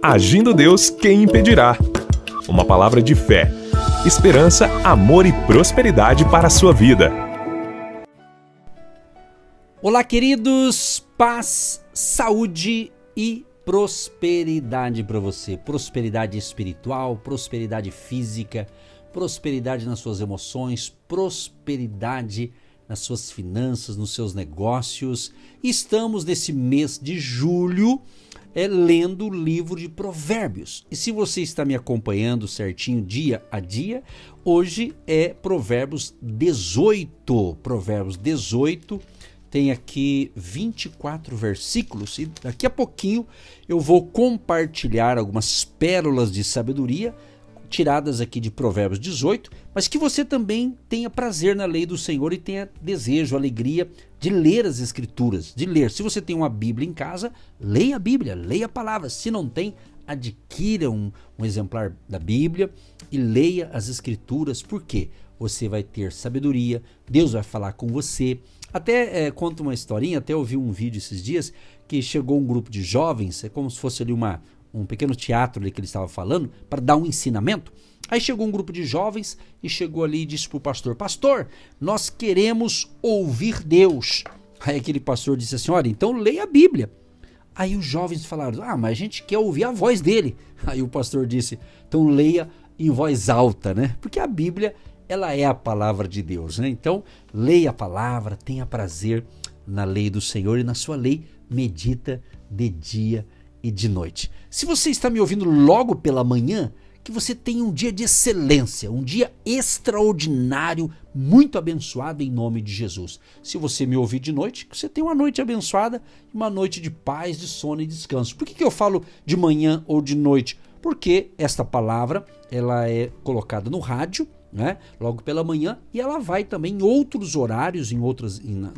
Agindo Deus, quem impedirá? Uma palavra de fé, esperança, amor e prosperidade para a sua vida. Olá, queridos, paz, saúde e prosperidade para você. Prosperidade espiritual, prosperidade física, prosperidade nas suas emoções, prosperidade nas suas finanças, nos seus negócios. Estamos nesse mês de julho lendo o livro de Provérbios. E se você está me acompanhando certinho dia a dia, hoje é Provérbios 18. Provérbios 18 tem aqui 24 versículos e daqui a pouquinho eu vou compartilhar algumas pérolas de sabedoria tiradas aqui de Provérbios 18, mas que você também tenha prazer na lei do Senhor e tenha desejo, alegria de ler as Escrituras, de ler. Se você tem uma Bíblia em casa, leia a Bíblia, leia a palavra. Se não tem, adquira um exemplar da Bíblia e leia as Escrituras, porque você vai ter sabedoria, Deus vai falar com você. Até conto uma historinha, até ouvi um vídeo esses dias, que chegou um grupo de jovens, é como se fosse ali um pequeno teatro ali que ele estava falando, para dar um ensinamento. Aí chegou um grupo de jovens e chegou ali e disse para o pastor: pastor, nós queremos ouvir Deus. Aí aquele pastor disse assim: olha, então leia a Bíblia. Aí os jovens falaram: mas a gente quer ouvir a voz dele. Aí o pastor disse: então leia em voz alta, né? Porque a Bíblia, ela é a palavra de Deus, né? Então leia a palavra, tenha prazer na lei do Senhor e na sua lei medita de dia e de noite. Se você está me ouvindo logo pela manhã, que você tenha um dia de excelência, um dia extraordinário, muito abençoado em nome de Jesus. Se você me ouvir de noite, que você tenha uma noite abençoada, uma noite de paz, de sono e descanso. Por que eu falo de manhã ou de noite? Porque esta palavra ela é colocada no rádio, né, logo pela manhã, e ela vai também em outros horários,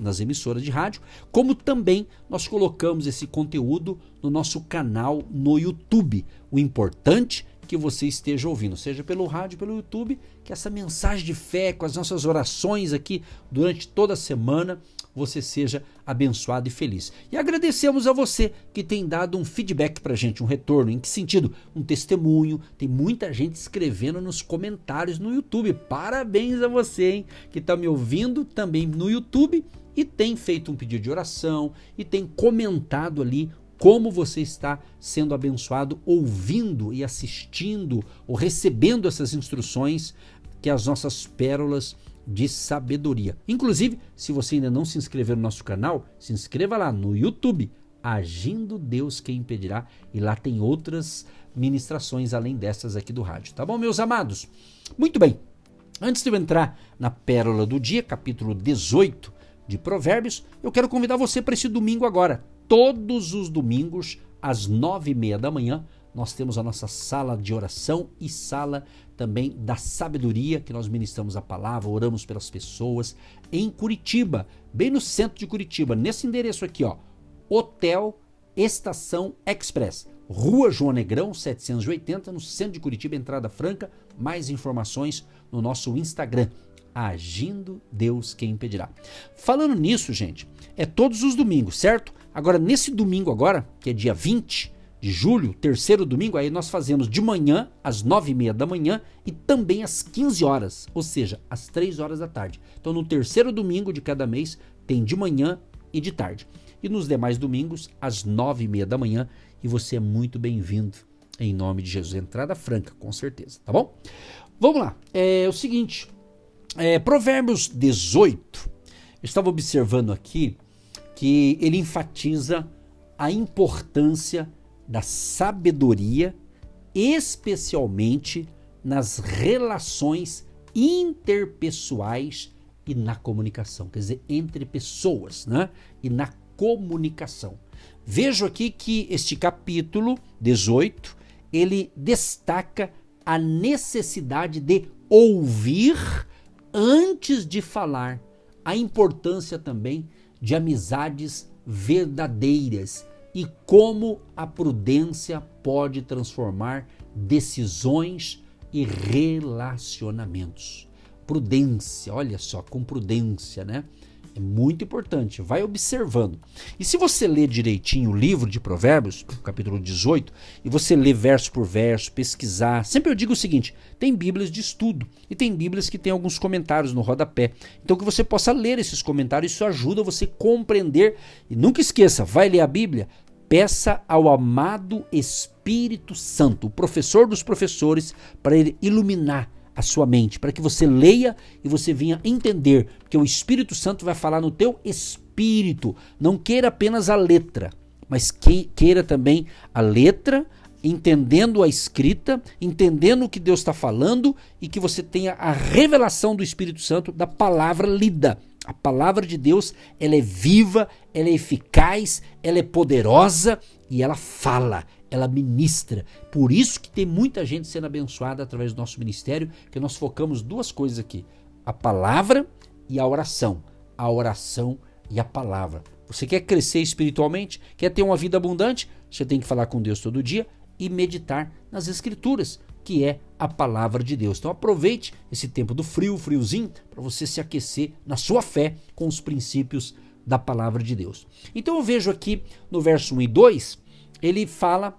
nas emissoras de rádio, como também nós colocamos esse conteúdo no nosso canal no YouTube. O importante é que você esteja ouvindo, seja pelo rádio, pelo YouTube, que essa mensagem de fé, com as nossas orações aqui durante toda a semana, você seja abençoado e feliz. E agradecemos a você que tem dado um feedback pra gente, um retorno. Em que sentido? Um testemunho. Tem muita gente escrevendo nos comentários no YouTube. Parabéns a você, hein, que está me ouvindo também no YouTube e tem feito um pedido de oração e tem comentado ali como você está sendo abençoado ouvindo e assistindo ou recebendo essas instruções, que as nossas pérolas de sabedoria. Inclusive, se você ainda não se inscreveu no nosso canal, se inscreva lá no YouTube, Agindo Deus, quem impedirá, e lá tem outras ministrações além dessas aqui do rádio, tá bom, meus amados? Muito bem, antes de eu entrar na pérola do dia, capítulo 18 de Provérbios, eu quero convidar você para esse domingo agora. Todos os domingos, às 9h30 da manhã, nós temos a nossa sala de oração e sala também da sabedoria, que nós ministramos a palavra, oramos pelas pessoas, em Curitiba, bem no centro de Curitiba, nesse endereço aqui, ó, Hotel Estação Express, Rua João Negrão, 780, no centro de Curitiba, entrada franca. Mais informações no nosso Instagram, Agindo Deus, quem impedirá. Falando nisso, gente, é todos os domingos, certo? Agora, nesse domingo agora, que é dia 20 de julho, terceiro domingo, aí nós fazemos de manhã, às 9h30 da manhã e também às 15 horas, ou seja, às 3 horas da tarde. Então, no terceiro domingo de cada mês, tem de manhã e de tarde. E nos demais domingos, às 9h30 da manhã, e você é muito bem-vindo, em nome de Jesus. Entrada franca, com certeza, tá bom? Vamos lá, é o seguinte, Provérbios 18, eu estava observando aqui que ele enfatiza a importância da sabedoria, especialmente nas relações interpessoais e na comunicação, quer dizer, entre pessoas, né? E na comunicação. Vejo aqui que este capítulo 18, ele destaca a necessidade de ouvir antes de falar, a importância também de amizades verdadeiras e como a prudência pode transformar decisões e relacionamentos. Prudência, olha só, com prudência, né? É muito importante, vai observando. E se você ler direitinho o livro de Provérbios, capítulo 18, e você ler verso por verso, pesquisar, sempre eu digo o seguinte, tem bíblias de estudo, e tem bíblias que tem alguns comentários no rodapé. Então que você possa ler esses comentários, isso ajuda você a compreender. E nunca esqueça, vai ler a Bíblia, peça ao amado Espírito Santo, o professor dos professores, para ele iluminar a sua mente, para que você leia e você venha entender, porque o Espírito Santo vai falar no teu espírito. Não queira apenas a letra, mas queira também a letra, entendendo a escrita, entendendo o que Deus está falando e que você tenha a revelação do Espírito Santo da palavra lida. A palavra de Deus, ela é viva, ela é eficaz, ela é poderosa e ela fala, ela ministra. Por isso que tem muita gente sendo abençoada através do nosso ministério, que nós focamos duas coisas aqui, a palavra e a oração. A oração e a palavra. Você quer crescer espiritualmente? Quer ter uma vida abundante? Você tem que falar com Deus todo dia e meditar nas Escrituras, que é a palavra de Deus. Então aproveite esse tempo do friozinho, para você se aquecer na sua fé com os princípios da palavra de Deus. Então eu vejo aqui no verso 1 e 2, ele fala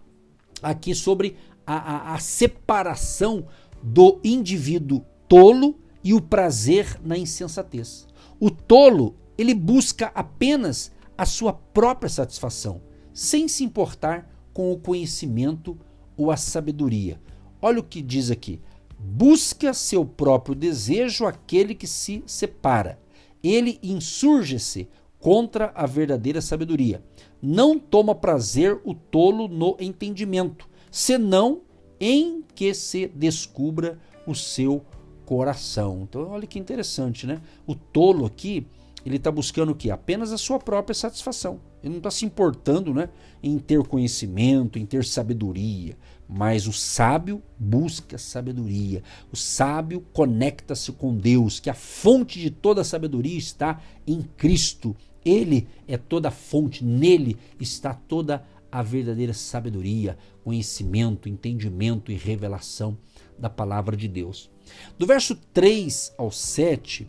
aqui sobre a separação do indivíduo tolo e o prazer na insensatez. O tolo, ele busca apenas a sua própria satisfação, sem se importar com o conhecimento ou a sabedoria. Olha o que diz aqui. Busca seu próprio desejo aquele que se separa. Ele insurge-se contra a verdadeira sabedoria. Não toma prazer o tolo no entendimento, senão em que se descubra o seu coração. Então olha que interessante, né? O tolo aqui, ele está buscando o quê? Apenas a sua própria satisfação. Ele não está se importando, né, em ter conhecimento, em ter sabedoria. Mas o sábio busca sabedoria. O sábio conecta-se com Deus, que a fonte de toda a sabedoria está em Cristo. Ele é toda a fonte, nele está toda a verdadeira sabedoria, conhecimento, entendimento e revelação da palavra de Deus. Do verso 3 ao 7,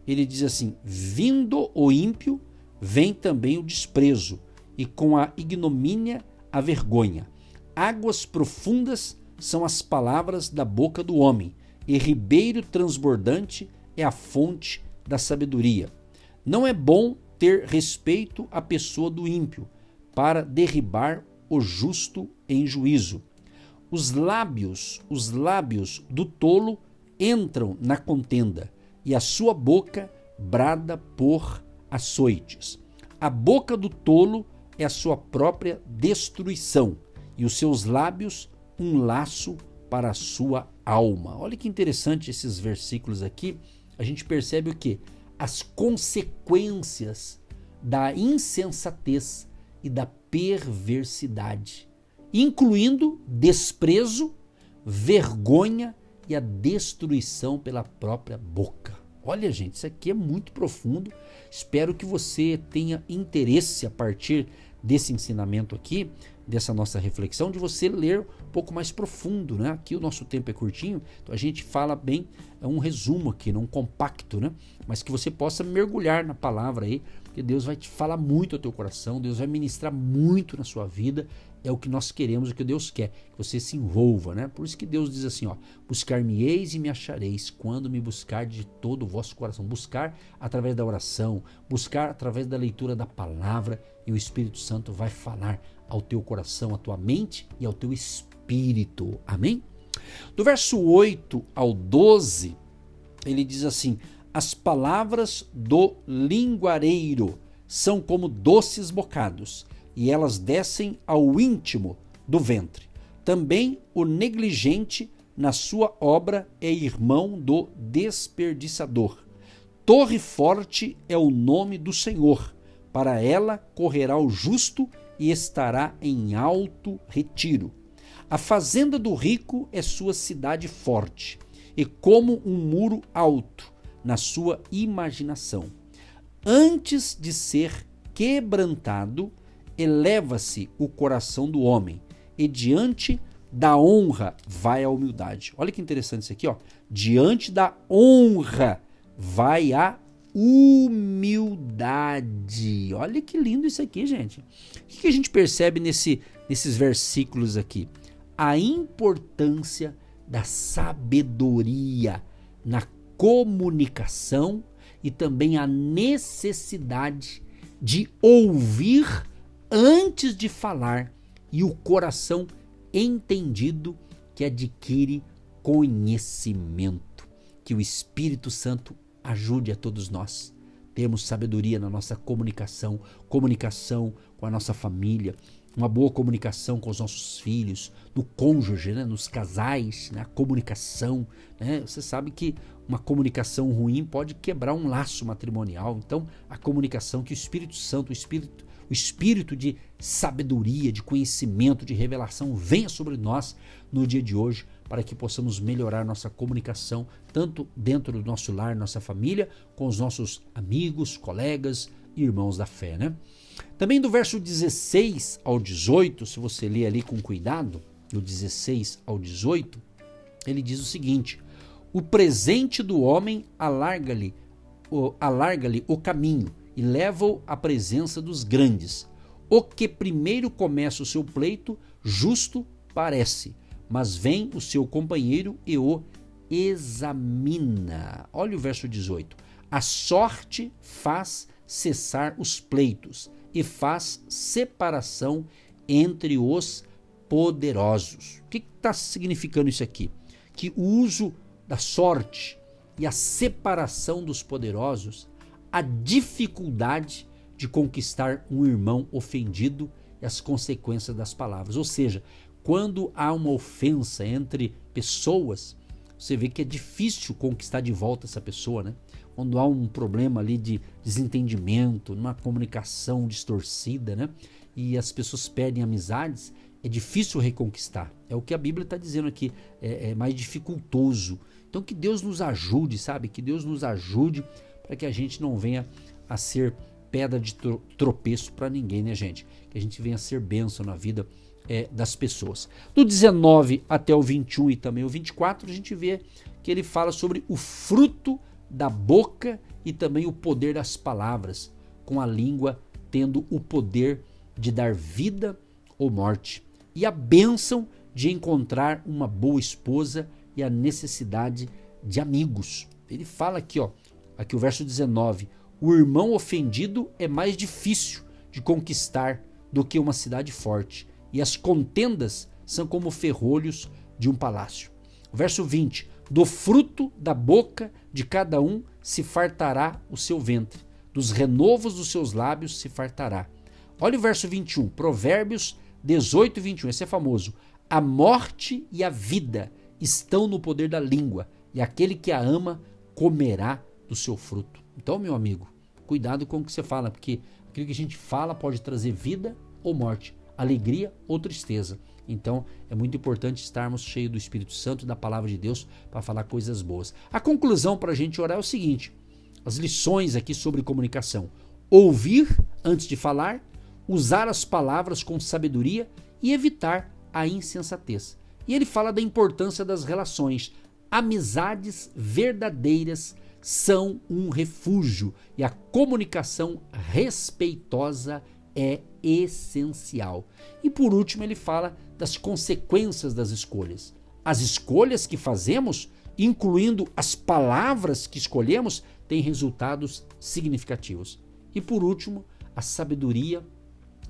ele diz assim: vindo o ímpio, vem também o desprezo, e com a ignomínia a vergonha. Águas profundas são as palavras da boca do homem, e ribeiro transbordante é a fonte da sabedoria. Não é bom ter respeito à pessoa do ímpio, para derribar o justo em juízo. Os lábios do tolo entram na contenda, e a sua boca brada por açoites. A boca do tolo é a sua própria destruição, e os seus lábios um laço para a sua alma. Olha que interessante esses versículos aqui. A gente percebe o quê? As consequências da insensatez e da perversidade, incluindo desprezo, vergonha e a destruição pela própria boca. Olha, gente, isso aqui é muito profundo. Espero que você tenha interesse a partir desse ensinamento aqui, dessa nossa reflexão, de você ler um pouco mais profundo, né? Aqui o nosso tempo é curtinho, então a gente fala bem, é um resumo aqui, um compacto, né? Mas que você possa mergulhar na palavra aí, porque Deus vai te falar muito ao teu coração, Deus vai ministrar muito na sua vida. É o que nós queremos, o que Deus quer, que você se envolva, né? Por isso que Deus diz assim, ó: buscar-me-eis e me achareis, quando me buscar de todo o vosso coração. Buscar através da oração, buscar através da leitura da palavra, e o Espírito Santo vai falar ao teu coração, à tua mente e ao teu espírito. Amém? Do verso 8 ao 12, ele diz assim: as palavras do linguareiro são como doces bocados, e elas descem ao íntimo do ventre. Também o negligente na sua obra é irmão do desperdiçador. Torre forte é o nome do Senhor, para ela correrá o justo e estará em alto retiro. A fazenda do rico é sua cidade forte, e como um muro alto na sua imaginação. Antes de ser quebrantado, eleva-se o coração do homem, e diante da honra vai a humildade. Olha que interessante isso aqui, ó. Diante da honra vai a humildade. Olha que lindo isso aqui, gente. O que a gente percebe nesses versículos aqui? A importância da sabedoria na comunicação e também a necessidade de ouvir antes de falar e o coração entendido que adquire conhecimento. Que o Espírito Santo ajude a todos nós. Termos sabedoria na nossa comunicação com a nossa família, uma boa comunicação com os nossos filhos, no cônjuge, né? Nos casais, na comunicação. Né? Você sabe que uma comunicação ruim pode quebrar um laço matrimonial. Então, a comunicação, que o Espírito Santo, o espírito de sabedoria, de conhecimento, de revelação venha sobre nós no dia de hoje, para que possamos melhorar nossa comunicação, tanto dentro do nosso lar, nossa família, com os nossos amigos, colegas e irmãos da fé, né? Também do verso 16 ao 18, se você ler ali com cuidado, do 16 ao 18, ele diz o seguinte: o presente do homem alarga-lhe o caminho e leva-o à presença dos grandes. O que primeiro começa o seu pleito, justo parece, mas vem o seu companheiro e o examina. Olha o verso 18. A sorte faz cessar os pleitos e faz separação entre os poderosos. O que está significando isso aqui? Que o uso da sorte e a separação dos poderosos, a dificuldade de conquistar um irmão ofendido e as consequências das palavras. Ou seja, quando há uma ofensa entre pessoas, você vê que é difícil conquistar de volta essa pessoa, né? Quando há um problema ali de desentendimento, uma comunicação distorcida, né? E as pessoas perdem amizades, é difícil reconquistar. É o que a Bíblia está dizendo aqui, é mais dificultoso. Então que Deus nos ajude, sabe? Que Deus nos ajude para que a gente não venha a ser pedra de tropeço para ninguém, né, gente? Que a gente venha a ser bênção na vida das pessoas. Do 19 até o 21 e também o 24, a gente vê que ele fala sobre o fruto da boca e também o poder das palavras, com a língua tendo o poder de dar vida ou morte, e a bênção de encontrar uma boa esposa e a necessidade de amigos. Ele fala aqui, aqui o verso 19, o irmão ofendido é mais difícil de conquistar do que uma cidade forte, e as contendas são como ferrolhos de um palácio. O verso 20, do fruto da boca de cada um se fartará o seu ventre, dos renovos dos seus lábios se fartará. Olha o verso 21, Provérbios 18 e 21, esse é famoso. A morte e a vida estão no poder da língua, e aquele que a ama comerá do seu fruto. Então, meu amigo, cuidado com o que você fala, porque aquilo que a gente fala pode trazer vida ou morte, alegria ou tristeza. Então é muito importante estarmos cheios do Espírito Santo e da palavra de Deus para falar coisas boas. A conclusão para a gente orar é o seguinte: as lições aqui sobre comunicação: ouvir antes de falar, usar as palavras com sabedoria e evitar a insensatez. E ele fala da importância das relações. Amizades verdadeiras são um refúgio e a comunicação respeitosa é essencial. E por último ele fala das consequências das escolhas. As escolhas que fazemos, incluindo as palavras que escolhemos, têm resultados significativos. E por último, a sabedoria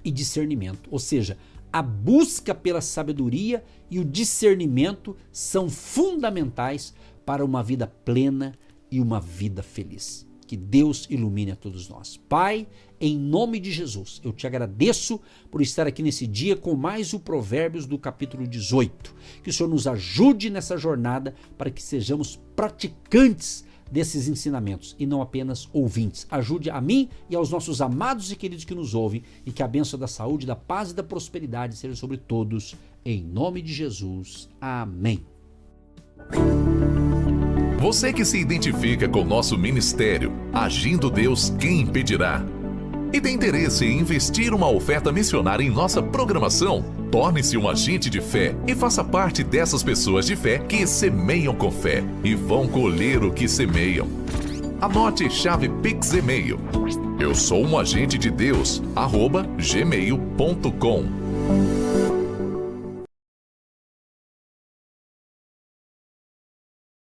e discernimento. Ou seja, a busca pela sabedoria e o discernimento são fundamentais para uma vida plena e uma vida feliz. Que Deus ilumine a todos nós. Pai, em nome de Jesus, eu te agradeço por estar aqui nesse dia com mais o Provérbios do capítulo 18. Que o Senhor nos ajude nessa jornada para que sejamos praticantes desses ensinamentos e não apenas ouvintes. Ajude a mim e aos nossos amados e queridos que nos ouvem, e que a bênção da saúde, da paz e da prosperidade seja sobre todos. Em nome de Jesus. Amém. Você que se identifica com nosso ministério, Agindo Deus, quem impedirá? E tem interesse em investir uma oferta missionária em nossa programação? Torne-se um agente de fé e faça parte dessas pessoas de fé que semeiam com fé e vão colher o que semeiam. Anote chave Pix e-mail. Eu sou um agente de Deus, @gmail.com.